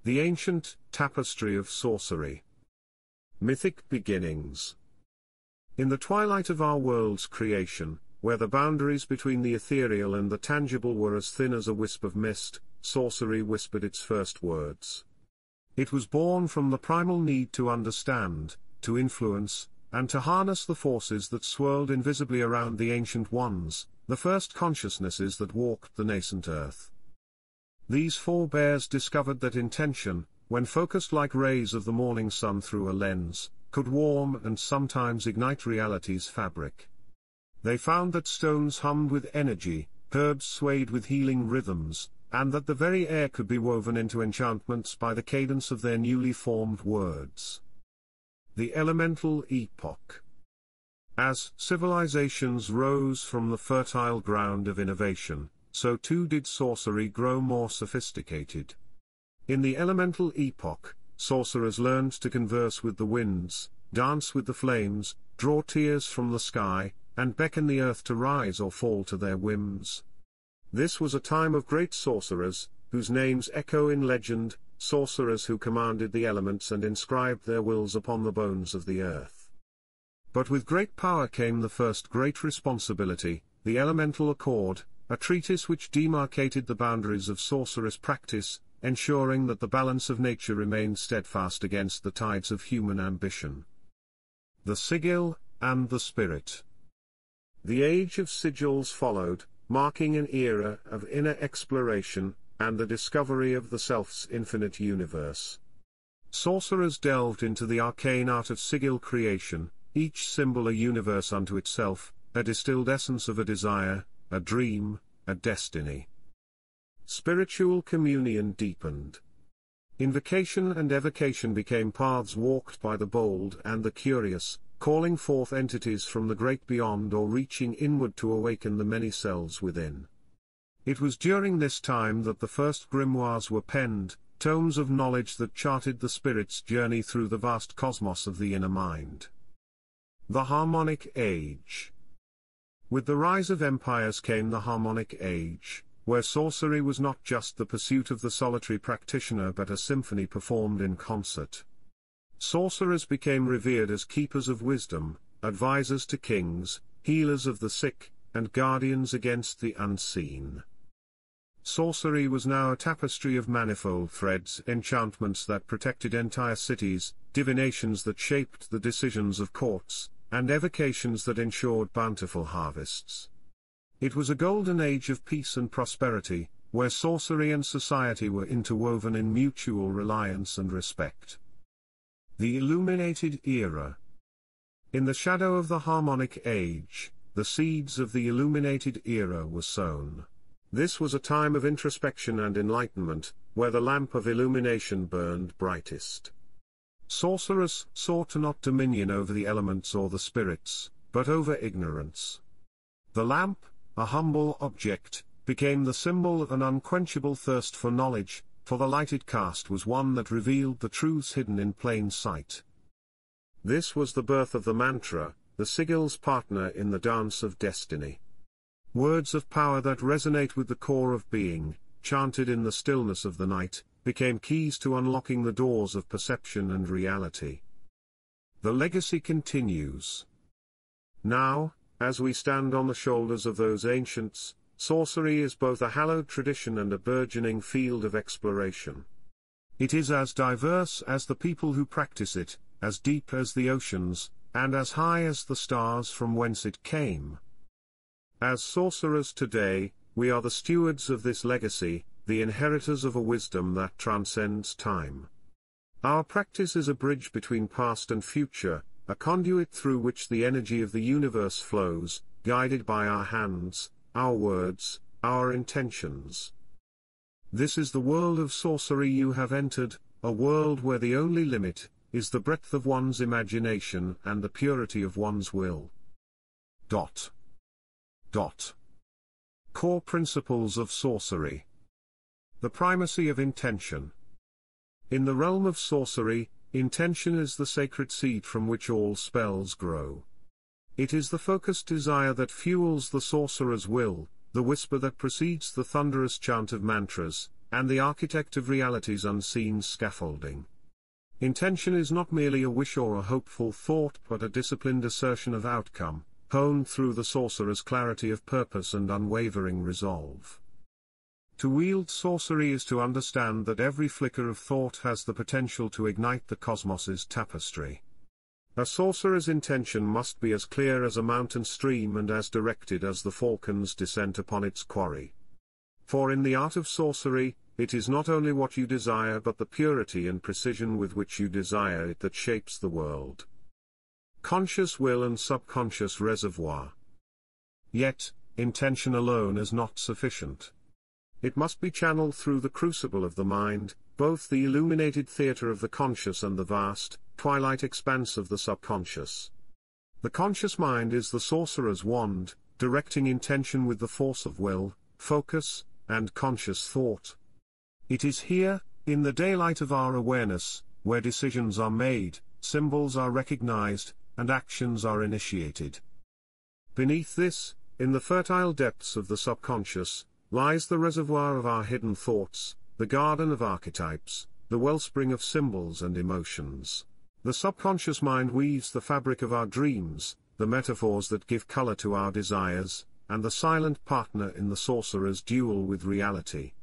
The ancient tapestry of sorcery. Mythic beginnings. In the twilight of our world's creation, where the boundaries between the ethereal and the tangible were as thin as a wisp of mist, sorcery whispered its first words. It was born from the primal need to understand, to influence, and to harness the forces that swirled invisibly around the ancient ones, the first consciousnesses that walked the nascent earth. These forebears discovered that intention, when focused like rays of the morning sun through a lens, could warm and sometimes ignite reality's fabric. They found that stones hummed with energy, herbs swayed with healing rhythms, and that the very air could be woven into enchantments by the cadence of their newly formed words. The elemental epoch. As civilizations rose from the fertile ground of innovation, so too did sorcery grow more sophisticated. In the elemental epoch, sorcerers learned to converse with the winds, dance with the flames, draw tears from the sky, and beckon the earth to rise or fall to their whims. This was a time of great sorcerers, whose names echo in legend, sorcerers who commanded the elements and inscribed their wills upon the bones of the earth. But with great power came the first great responsibility, the elemental accord, a treatise which demarcated the boundaries of sorcerous practice, ensuring that the balance of nature remained steadfast against the tides of human ambition. The sigil, and the spirit. The age of sigils followed, marking an era of inner exploration, and the discovery of the self's infinite universe. Sorcerers delved into the arcane art of sigil creation, each symbol a universe unto itself, a distilled essence of a desire, a dream, a destiny. Spiritual communion deepened. Invocation and evocation became paths walked by the bold and the curious, calling forth entities from the great beyond or reaching inward to awaken the many selves within. It was during this time that the first grimoires were penned, tomes of knowledge that charted the spirit's journey through the vast cosmos of the inner mind. The Harmonic Age. With the rise of empires came the Harmonic Age, where sorcery was not just the pursuit of the solitary practitioner but a symphony performed in concert. Sorcerers became revered as keepers of wisdom, advisors to kings, healers of the sick, and guardians against the unseen. Sorcery was now a tapestry of manifold threads, enchantments that protected entire cities, divinations that shaped the decisions of courts, and evocations that ensured bountiful harvests. It was a golden age of peace and prosperity, where sorcery and society were interwoven in mutual reliance and respect. The Illuminated Era. In the shadow of the Harmonic Age, the seeds of the Illuminated Era were sown. This was a time of introspection and enlightenment, where the lamp of illumination burned brightest. Sorcerers sought not dominion over the elements or the spirits, but over ignorance. The lamp, a humble object, became the symbol of an unquenchable thirst for knowledge, for the light it cast was one that revealed the truths hidden in plain sight. This was the birth of the mantra, the sigil's partner in the dance of destiny. Words of power that resonate with the core of being, chanted in the stillness of the night, became keys to unlocking the doors of perception and reality. The legacy continues. Now, as we stand on the shoulders of those ancients, sorcery is both a hallowed tradition and a burgeoning field of exploration. It is as diverse as the people who practice it, as deep as the oceans, and as high as the stars from whence it came. As sorcerers today, we are the stewards of this legacy, the inheritors of a wisdom that transcends time. Our practice is a bridge between past and future, a conduit through which the energy of the universe flows, guided by our hands, our words, our intentions. This is the world of sorcery you have entered, a world where the only limit is the breadth of one's imagination and the purity of one's will. Core Principles of Sorcery. The primacy of intention. In the realm of sorcery, intention is the sacred seed from which all spells grow. It is the focused desire that fuels the sorcerer's will, the whisper that precedes the thunderous chant of mantras, and the architect of reality's unseen scaffolding. Intention is not merely a wish or a hopeful thought but a disciplined assertion of outcome, honed through the sorcerer's clarity of purpose and unwavering resolve. To wield sorcery is to understand that every flicker of thought has the potential to ignite the cosmos's tapestry. A sorcerer's intention must be as clear as a mountain stream and as directed as the falcon's descent upon its quarry. For in the art of sorcery, it is not only what you desire but the purity and precision with which you desire it that shapes the world. Conscious will and subconscious reservoir. Yet, intention alone is not sufficient. It must be channeled through the crucible of the mind, both the illuminated theatre of the conscious and the vast, twilight expanse of the subconscious. The conscious mind is the sorcerer's wand, directing intention with the force of will, focus, and conscious thought. It is here, in the daylight of our awareness, where decisions are made, symbols are recognized, and actions are initiated. Beneath this, in the fertile depths of the subconscious, lies the reservoir of our hidden thoughts, the garden of archetypes, the wellspring of symbols and emotions. The subconscious mind weaves the fabric of our dreams, the metaphors that give color to our desires, and the silent partner in the sorcerer's duel with reality.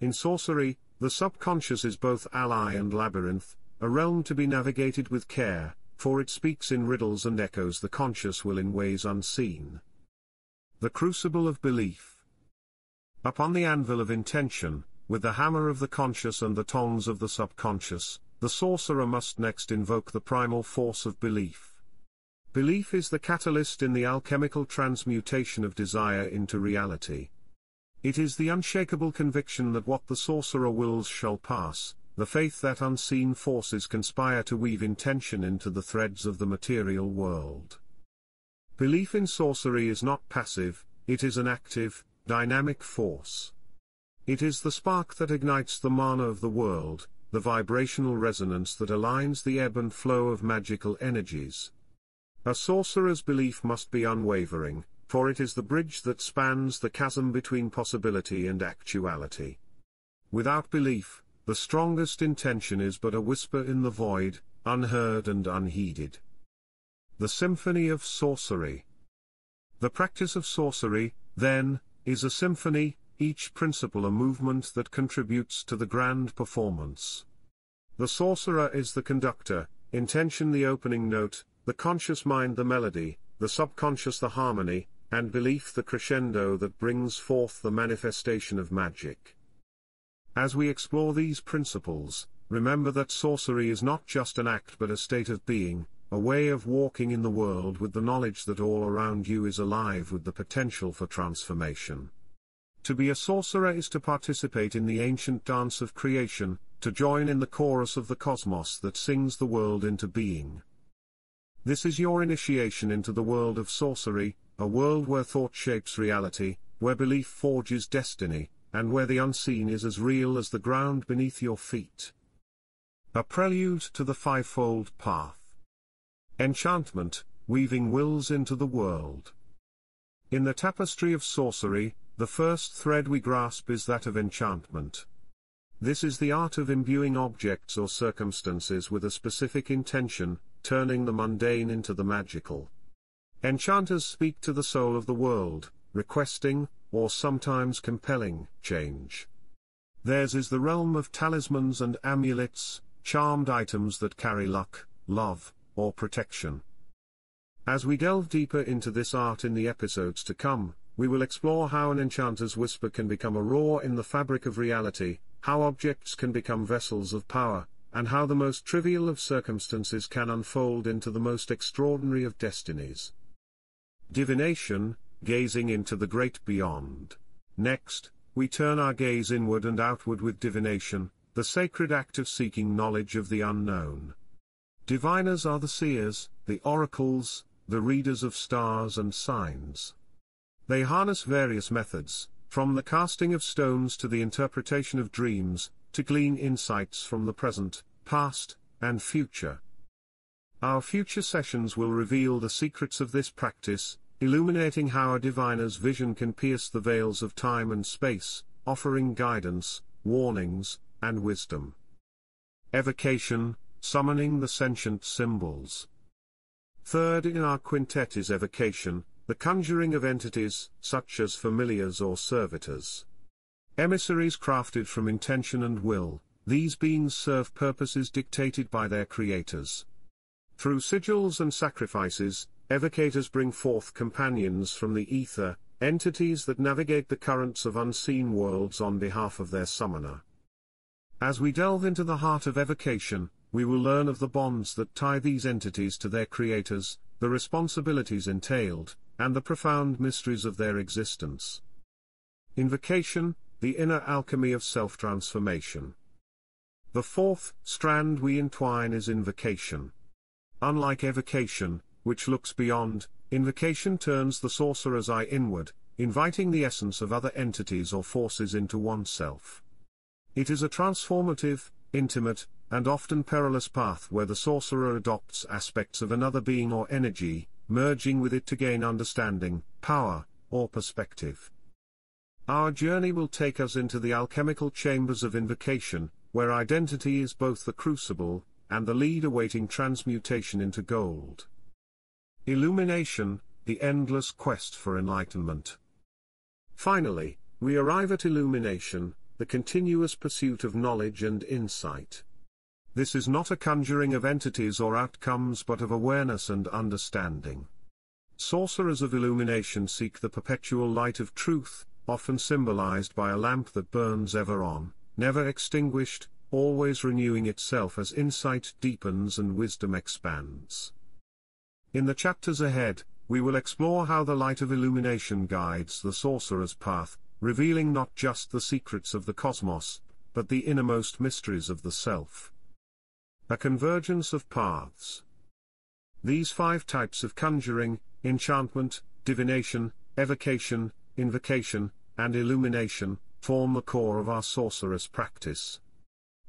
In sorcery, the subconscious is both ally and labyrinth, a realm to be navigated with care, for it speaks in riddles and echoes the conscious will in ways unseen. The crucible of belief. Upon the anvil of intention, with the hammer of the conscious and the tongs of the subconscious, the sorcerer must next invoke the primal force of belief. Belief is the catalyst in the alchemical transmutation of desire into reality. It is the unshakable conviction that what the sorcerer wills shall pass, the faith that unseen forces conspire to weave intention into the threads of the material world. Belief in sorcery is not passive, it is an active, dynamic force. It is the spark that ignites the mana of the world, the vibrational resonance that aligns the ebb and flow of magical energies. A sorcerer's belief must be unwavering, for it is the bridge that spans the chasm between possibility and actuality. Without belief, the strongest intention is but a whisper in the void, unheard and unheeded. The Symphony of Sorcery. The practice of sorcery, then, is a symphony, each principle a movement that contributes to the grand performance. The sorcerer is the conductor, intention the opening note, the conscious mind the melody, the subconscious the harmony, and belief the crescendo that brings forth the manifestation of magic. As we explore these principles, remember that sorcery is not just an act but a state of being, a way of walking in the world with the knowledge that all around you is alive with the potential for transformation. To be a sorcerer is to participate in the ancient dance of creation, to join in the chorus of the cosmos that sings the world into being. This is your initiation into the world of sorcery, a world where thought shapes reality, where belief forges destiny, and where the unseen is as real as the ground beneath your feet. A prelude to the fivefold path. Enchantment, weaving wills into the world. In the tapestry of sorcery, the first thread we grasp is that of enchantment. This is the art of imbuing objects or circumstances with a specific intention, turning the mundane into the magical. Enchanters speak to the soul of the world, requesting, or sometimes compelling, change. Theirs is the realm of talismans and amulets, charmed items that carry luck, love, or protection. As we delve deeper into this art in the episodes to come, we will explore how an enchanter's whisper can become a roar in the fabric of reality, how objects can become vessels of power, and how the most trivial of circumstances can unfold into the most extraordinary of destinies. Divination, gazing into the great beyond. Next, we turn our gaze inward and outward with divination, the sacred act of seeking knowledge of the unknown. Diviners are the seers, the oracles, the readers of stars and signs. They harness various methods, from the casting of stones to the interpretation of dreams, to glean insights from the present, past, and future. Our future sessions will reveal the secrets of this practice, illuminating how a diviner's vision can pierce the veils of time and space, offering guidance, warnings, and wisdom. Evocation, summoning the sentient symbols. Third in our quintet is evocation, the conjuring of entities, such as familiars or servitors. Emissaries crafted from intention and will, these beings serve purposes dictated by their creators. Through sigils and sacrifices, evocators bring forth companions from the ether, entities that navigate the currents of unseen worlds on behalf of their summoner. As we delve into the heart of evocation, we will learn of the bonds that tie these entities to their creators, the responsibilities entailed, and the profound mysteries of their existence. Invocation, the inner alchemy of self-transformation. The fourth strand we entwine is invocation. Unlike evocation, which looks beyond, invocation turns the sorcerer's eye inward, inviting the essence of other entities or forces into oneself. It is a transformative, intimate, and often perilous path where the sorcerer adopts aspects of another being or energy, merging with it to gain understanding, power, or perspective. Our journey will take us into the alchemical chambers of invocation, where identity is both the crucible, and the lead awaiting transmutation into gold. Illumination, the endless quest for enlightenment. Finally, we arrive at illumination, the continuous pursuit of knowledge and insight. This is not a conjuring of entities or outcomes but of awareness and understanding. Sorcerers of illumination seek the perpetual light of truth, often symbolized by a lamp that burns ever on, never extinguished, always renewing itself as insight deepens and wisdom expands. In the chapters ahead, we will explore how the light of illumination guides the sorcerer's path, revealing not just the secrets of the cosmos, but the innermost mysteries of the self. A convergence of paths. These 5 types of conjuring, enchantment, divination, evocation, invocation, and illumination, form the core of our sorceress practice.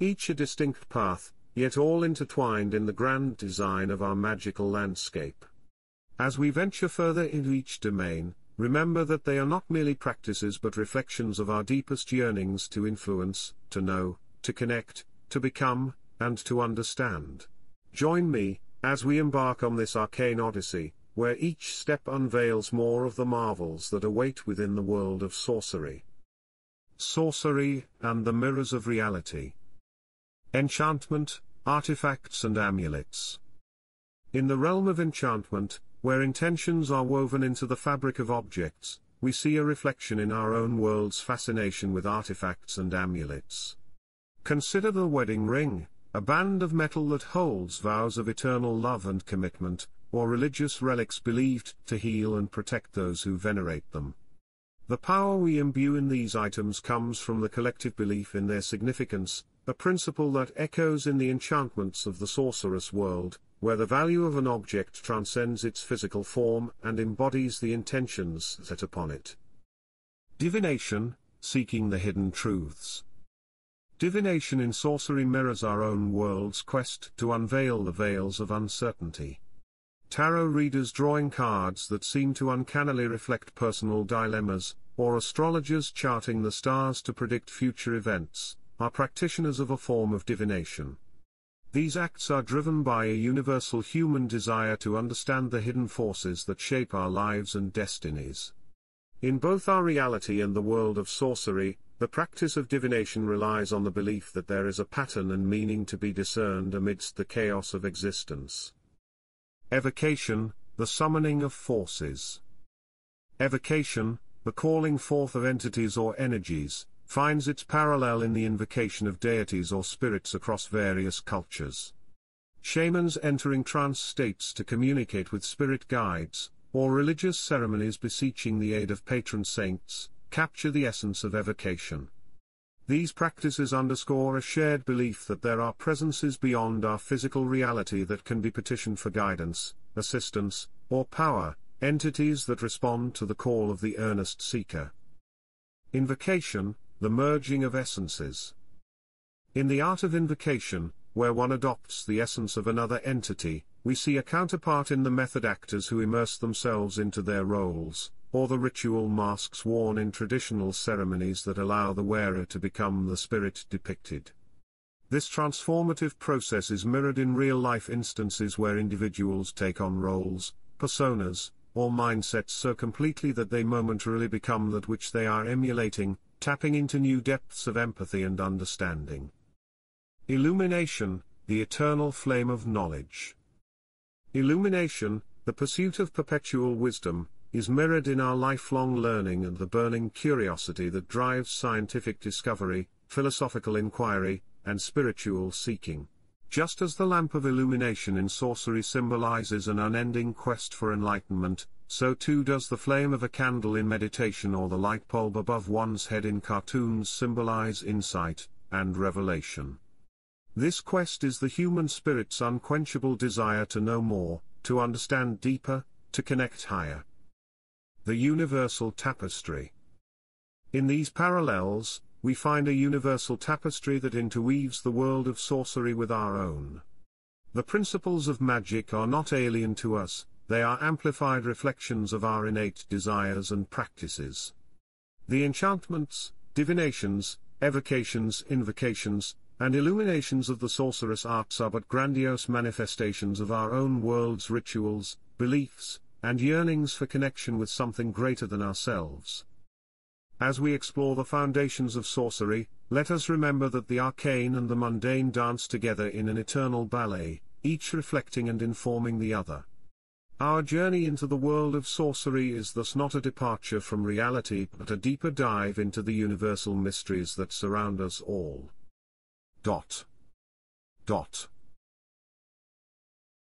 Each a distinct path, yet all intertwined in the grand design of our magical landscape. As we venture further into each domain, remember that they are not merely practices but reflections of our deepest yearnings to influence, to know, to connect, to become, and to understand. Join me, as we embark on this arcane odyssey, where each step unveils more of the marvels that await within the world of sorcery. Sorcery, and the mirrors of reality. Enchantment, artifacts and amulets. In the realm of enchantment, where intentions are woven into the fabric of objects, we see a reflection in our own world's fascination with artifacts and amulets. Consider the wedding ring, a band of metal that holds vows of eternal love and commitment, or religious relics believed to heal and protect those who venerate them. The power we imbue in these items comes from the collective belief in their significance, a principle that echoes in the enchantments of the sorceress world, where the value of an object transcends its physical form and embodies the intentions set upon it. Divination, seeking the hidden truths. Divination in sorcery mirrors our own world's quest to unveil the veils of uncertainty. Tarot readers drawing cards that seem to uncannily reflect personal dilemmas, or astrologers charting the stars to predict future events, are practitioners of a form of divination. These acts are driven by a universal human desire to understand the hidden forces that shape our lives and destinies. In both our reality and the world of sorcery, the practice of divination relies on the belief that there is a pattern and meaning to be discerned amidst the chaos of existence. Evocation, the summoning of forces. Evocation, the calling forth of entities or energies, finds its parallel in the invocation of deities or spirits across various cultures. Shamans entering trance states to communicate with spirit guides, or religious ceremonies beseeching the aid of patron saints, capture the essence of evocation. These practices underscore a shared belief that there are presences beyond our physical reality that can be petitioned for guidance, assistance, or power, entities that respond to the call of the earnest seeker. Invocation, the merging of essences. In the art of invocation, where one adopts the essence of another entity, we see a counterpart in the method actors who immerse themselves into their roles, or the ritual masks worn in traditional ceremonies that allow the wearer to become the spirit depicted. This transformative process is mirrored in real-life instances where individuals take on roles, personas, or mindsets so completely that they momentarily become that which they are emulating, tapping into new depths of empathy and understanding. Illumination, the eternal flame of knowledge. Illumination, the pursuit of perpetual wisdom, is mirrored in our lifelong learning and the burning curiosity that drives scientific discovery, philosophical inquiry, and spiritual seeking. Just as the lamp of illumination in sorcery symbolizes an unending quest for enlightenment, so too does the flame of a candle in meditation or the light bulb above one's head in cartoons symbolize insight and revelation. This quest is the human spirit's unquenchable desire to know more, to understand deeper, to connect higher. The universal tapestry. In these parallels, we find a universal tapestry that interweaves the world of sorcery with our own. The principles of magic are not alien to us, they are amplified reflections of our innate desires and practices. The enchantments, divinations, evocations, invocations, and illuminations of the sorcerous arts are but grandiose manifestations of our own world's rituals, beliefs, and yearnings for connection with something greater than ourselves. As we explore the foundations of sorcery, let us remember that the arcane and the mundane dance together in an eternal ballet, each reflecting and informing the other. Our journey into the world of sorcery is thus not a departure from reality but a deeper dive into the universal mysteries that surround us all.